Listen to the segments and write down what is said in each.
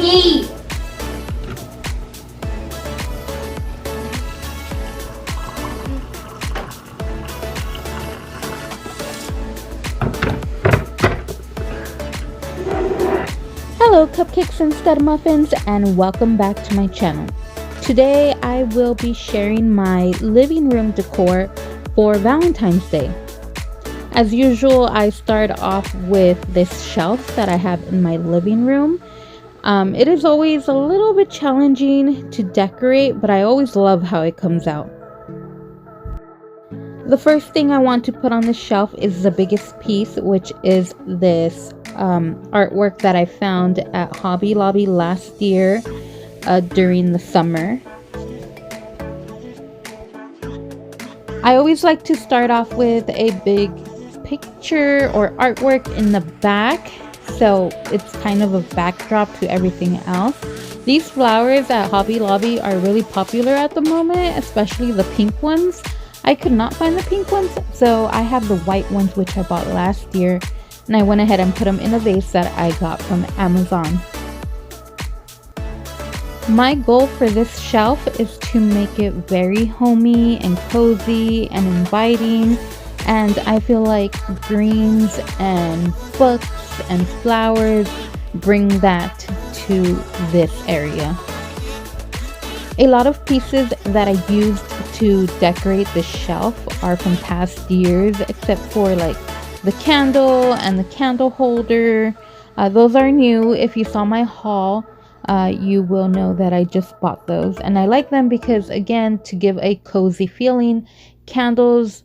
Hey! Hello cupcakes and studmuffins, and welcome back to my channel. Today I will be sharing my living room decor for Valentine's Day. As usual, I start off with this shelf that I have in my living room. It is always a little bit challenging to decorate, but I always love how it comes out. The first thing I want to put on the shelf is the biggest piece, which is this artwork that I found at Hobby Lobby last year during the summer. I always like to start off with a big picture or artwork in the back, so it's kind of a backdrop to everything else. These flowers at Hobby Lobby are really popular at the moment, especially the pink ones. I could not find the pink ones, so I have the white ones which I bought last year, and I went ahead and put them in a vase that I got from Amazon. My goal for this shelf is to make it very homey and cozy and inviting, and I feel like greens and books and flowers bring that to this area. A lot of pieces that I used to decorate the shelf are from past years, except for like the candle and the candle holder. Those are new. If you saw my haul, you will know that I just bought those, and I like them because, again, to give a cozy feeling, candles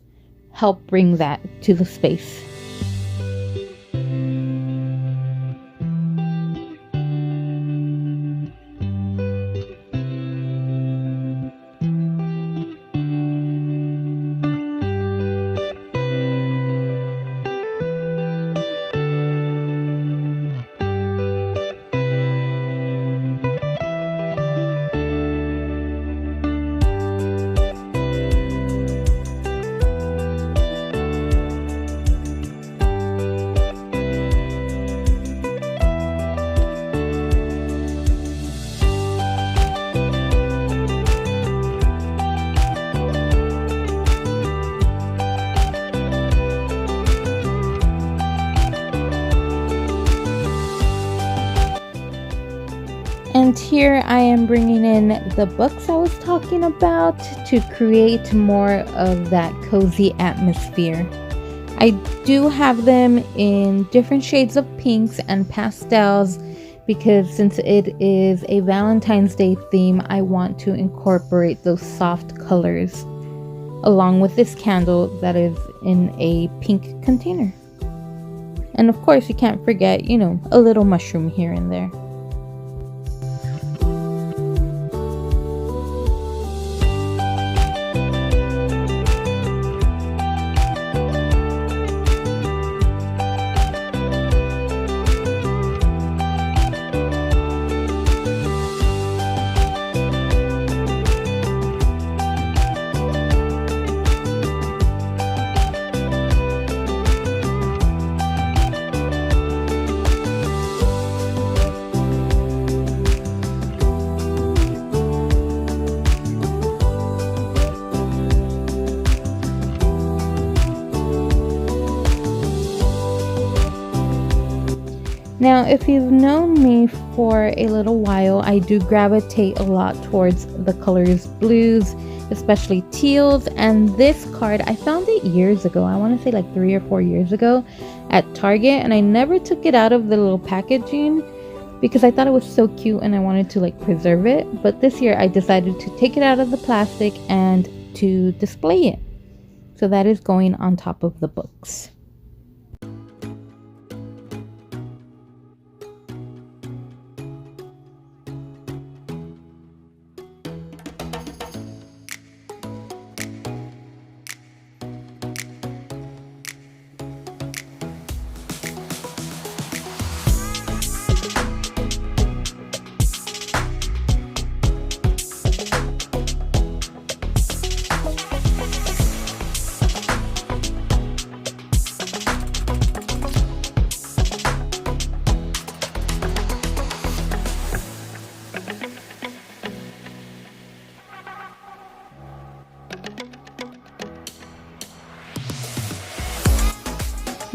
help bring that to the space. And here I am bringing in the books I was talking about to create more of that cozy atmosphere. I do have them in different shades of pinks and pastels because since it is a Valentine's Day theme, I want to incorporate those soft colors along with this candle that is in a pink container. And of course, you can't forget, a little mushroom here and there. Now, if you've known me for a little while, I do gravitate a lot towards the colors blues, especially teals, and this card, I found it years ago. I want to say like 3 or 4 years ago at Target, and I never took it out of the little packaging because I thought it was so cute and I wanted to preserve it. But this year I decided to take it out of the plastic and to display it. So that is going on top of the books.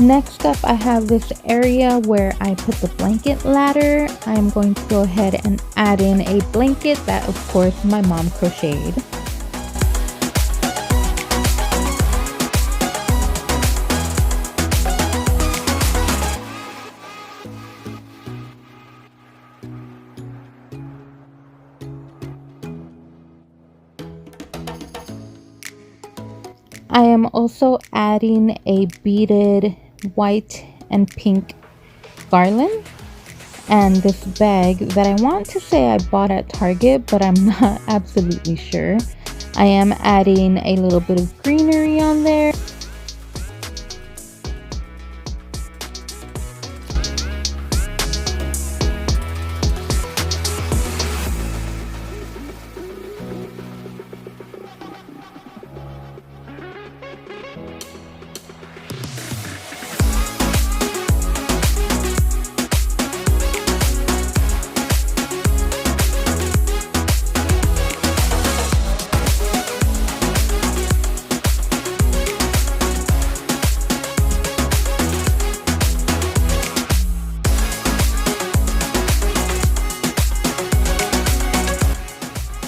Next up, I have this area where I put the blanket ladder. I am going to go ahead and add in a blanket that, of course, my mom crocheted. I am also adding a beaded white and pink garland and this bag that I want to say I bought at Target, but I'm not absolutely sure. I am adding a little bit of greenery on there.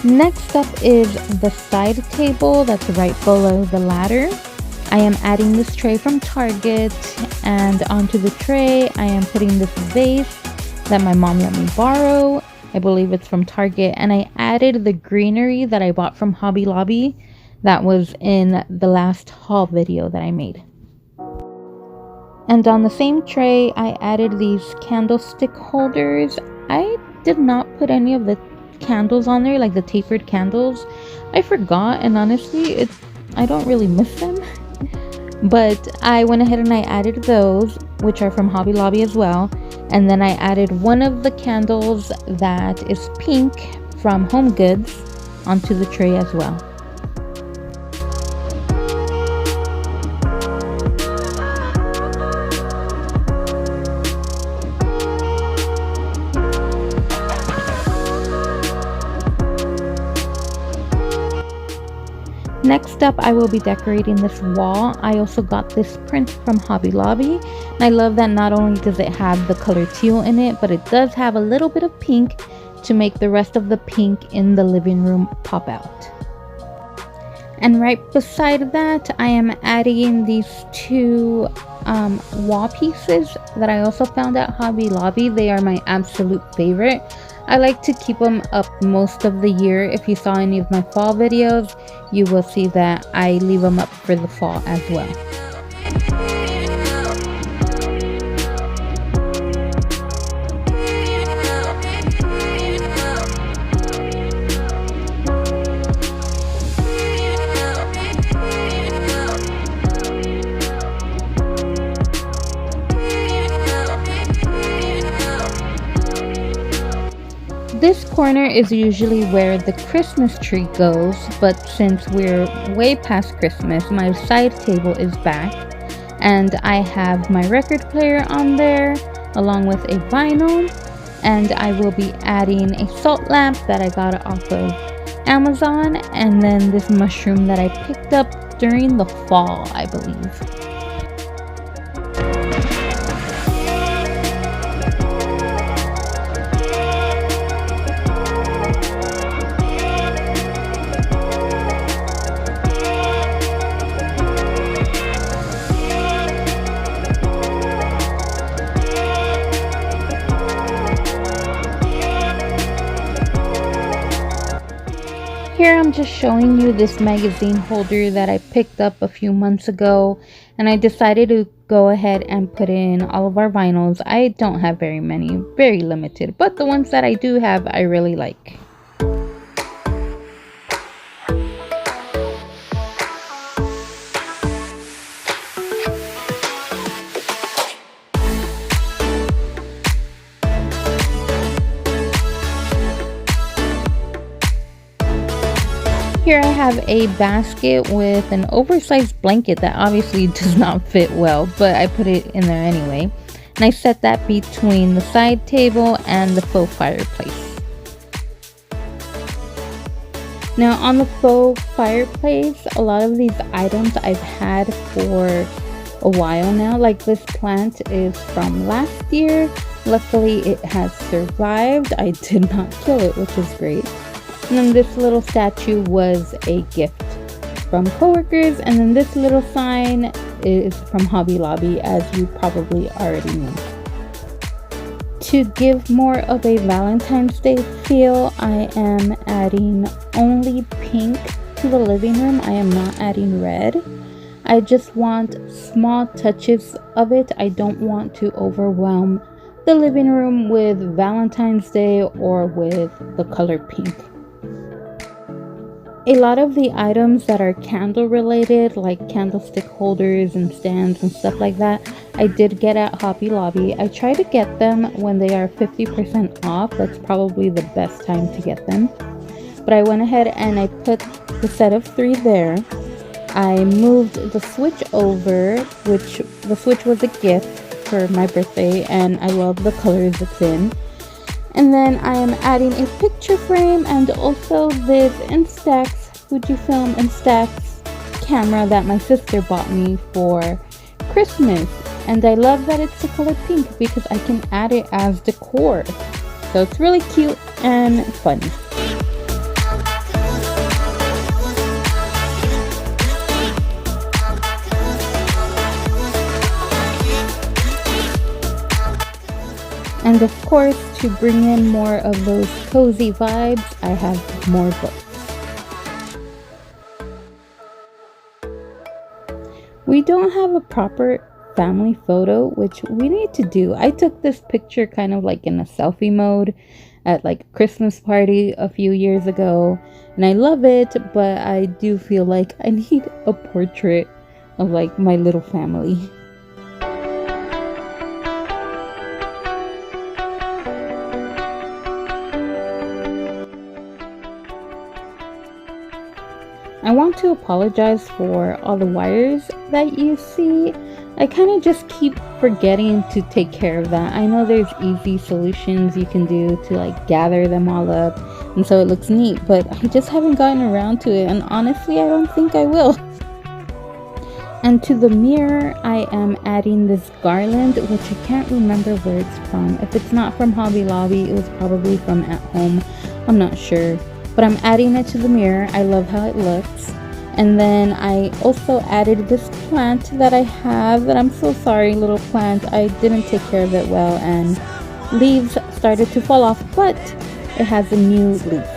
Next up is the side table that's right below the ladder. I am adding this tray from Target, and onto the tray I am putting this vase that my mom let me borrow. I believe it's from Target, and I added the greenery that I bought from Hobby Lobby that was in the last haul video that I made. And on the same tray I added these candlestick holders. I did not put any of the candles on there, like the tapered candles. I forgot, and honestly I don't really miss them. But I went ahead and I added those, which are from Hobby Lobby as well. And then I added one of the candles that is pink from Home Goods onto the tray as well. Next up, I will be decorating this wall. I also got this print from Hobby Lobby. And I love that not only does it have the color teal in it, but it does have a little bit of pink to make the rest of the pink in the living room pop out. And right beside that, I am adding these two wall pieces that I also found at Hobby Lobby. They are my absolute favorite. I like to keep them up most of the year. If you saw any of my fall videos, you will see that I leave them up for the fall as well. This corner is usually where the Christmas tree goes, but since we're way past Christmas, my side table is back, and I have my record player on there along with a vinyl, and I will be adding a salt lamp that I got off of Amazon, and then this mushroom that I picked up during the fall, I believe. Here I'm just showing you this magazine holder that I picked up a few months ago, and I decided to go ahead and put in all of our vinyls. I don't have very many, very limited, but the ones that I do have I really like. Here I have a basket with an oversized blanket that obviously does not fit well, but I put it in there anyway. And I set that between the side table and the faux fireplace. Now on the faux fireplace, a lot of these items I've had for a while now. Like this plant is from last year. Luckily it has survived. I did not kill it, which is great. And then this little statue was a gift from coworkers, and then this little sign is from Hobby Lobby, as you probably already know. To give more of a Valentine's Day feel, I am adding only pink to the living room. I am not adding red. I just want small touches of it. I don't want to overwhelm the living room with Valentine's Day or with the color pink. A lot of the items that are candle related, like candlestick holders and stands and stuff like that, I did get at Hobby Lobby. I try to get them when they are 50% off. That's probably the best time to get them. But I went ahead and I put the set of 3 there. I moved the switch over, which the switch was a gift for my birthday, and I love the colors it's in. And then I am adding a picture frame and also this Instax, Fujifilm Instax camera that my sister bought me for Christmas. And I love that it's the color pink because I can add it as decor. So it's really cute and fun. And of course, to bring in more of those cozy vibes, I have more books. We don't have a proper family photo, which we need to do. I took this picture kind of like in a selfie mode at like a Christmas party a few years ago, and I love it, but I do feel like I need a portrait of like my little family. I want to apologize for all the wires that you see. I kind of just keep forgetting to take care of that. I know there's easy solutions you can do to like gather them all up and so it looks neat, but I just haven't gotten around to it, and honestly I don't think I will. And to the mirror, I am adding this garland, which I can't remember where it's from. If it's not from Hobby Lobby, it was probably from at home. I'm not sure. But I'm adding it to the mirror. I love how it looks. And then I also added this plant that I have that I'm so sorry, little plant. I didn't take care of it well and leaves started to fall off, but it has a new leaf.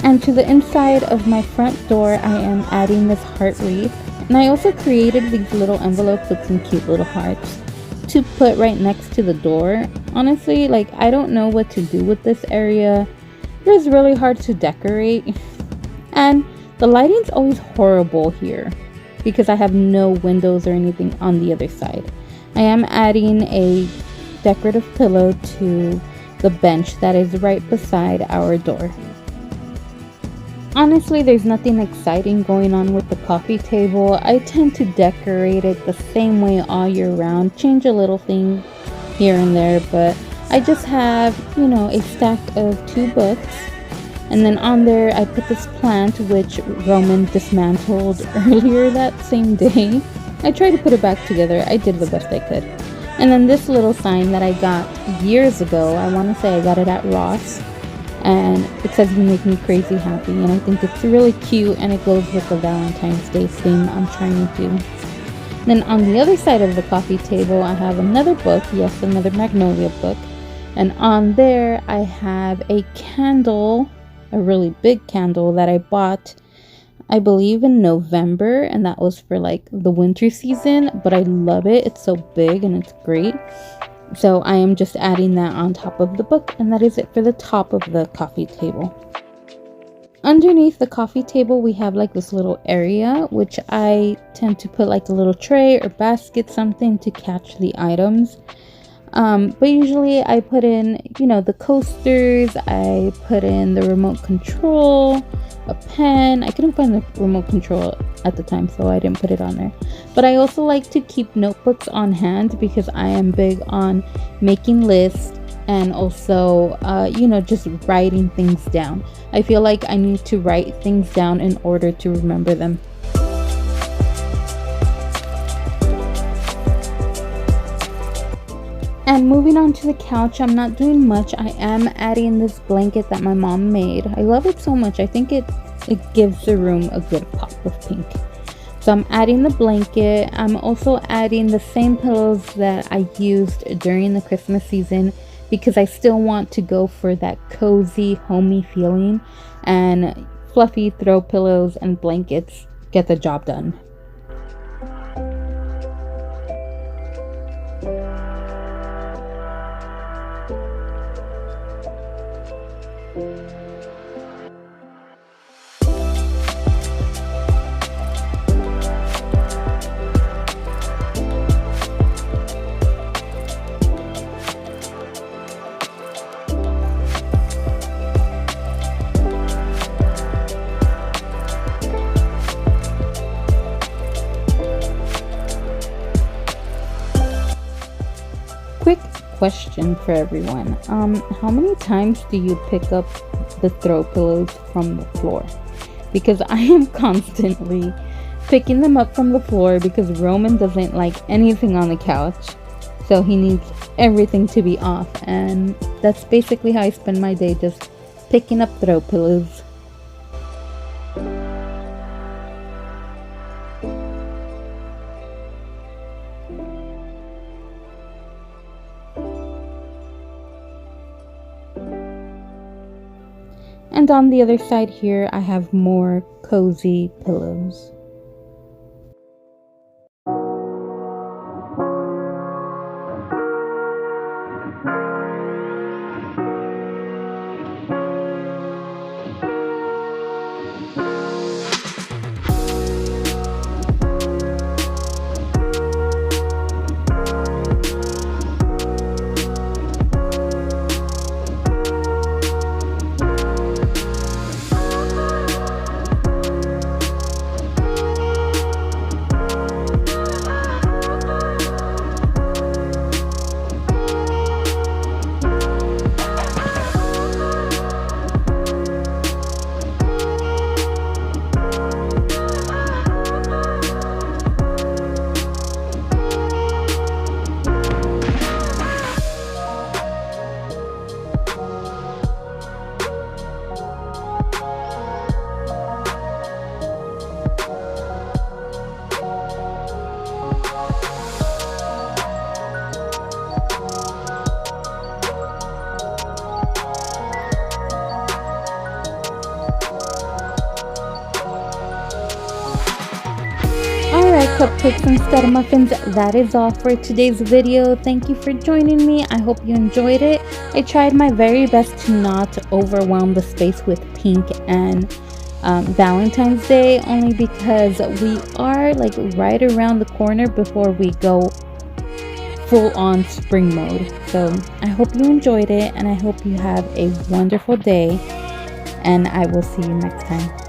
And to the inside of my front door, I am adding this heart wreath. And I also created these little envelopes with some cute little hearts to put right next to the door. Honestly, like, I don't know what to do with this area. It was really hard to decorate, and the lighting's always horrible here because I have no windows or anything on the other side. I am adding a decorative pillow to the bench that is right beside our door. Honestly, there's nothing exciting going on with the coffee table. I tend to decorate it the same way all year round, change a little thing here and there, but I just have, you know, a stack of 2 books, and then on there I put this plant which Roman dismantled earlier that same day. I tried to put it back together. I did the best I could. And then this little sign that I got years ago, I want to say I got it at Ross, and it says "You make me crazy happy," and I think it's really cute and it goes with the Valentine's Day theme I'm trying to do. Then on the other side of the coffee table I have another book, yes, another Magnolia book. And on there I have a candle, a really big candle that I bought, I believe in November, and that was for like the winter season, but I love it. It's so big and it's great. So I am just adding that on top of the book, and that is it for the top of the coffee table. Underneath the coffee table we have like this little area which I tend to put like a little tray or basket, something to catch the items. But usually I put in, you know, the coasters, I put in the remote control, a pen. I couldn't find the remote control at the time, so I didn't put it on there. But I also like to keep notebooks on hand because I am big on making lists and also, you know, just writing things down. I feel like I need to write things down in order to remember them. And moving on to the couch, I'm not doing much. I am adding this blanket that my mom made. I love it so much. I think it gives the room a good pop of pink. So I'm adding the blanket. I'm also adding the same pillows that I used during the Christmas season because I still want to go for that cozy, homey feeling. And fluffy throw pillows and blankets get the job done. Quick question for everyone. How many times do you pick up the throw pillows from the floor? Because I am constantly picking them up from the floor because Roman doesn't like anything on the couch. So he needs everything to be off, and that's basically how I spend my day, just picking up throw pillows. And on the other side here, I have more cozy pillows. Cupcakes instead of muffins, that is all for today's video. Thank you for joining me. I hope you enjoyed it. I tried my very best to not overwhelm the space with pink and Valentine's Day, only because we are like right around the corner before we go full on spring mode. So I hope you enjoyed it, and I hope you have a wonderful day, and I will see you next time.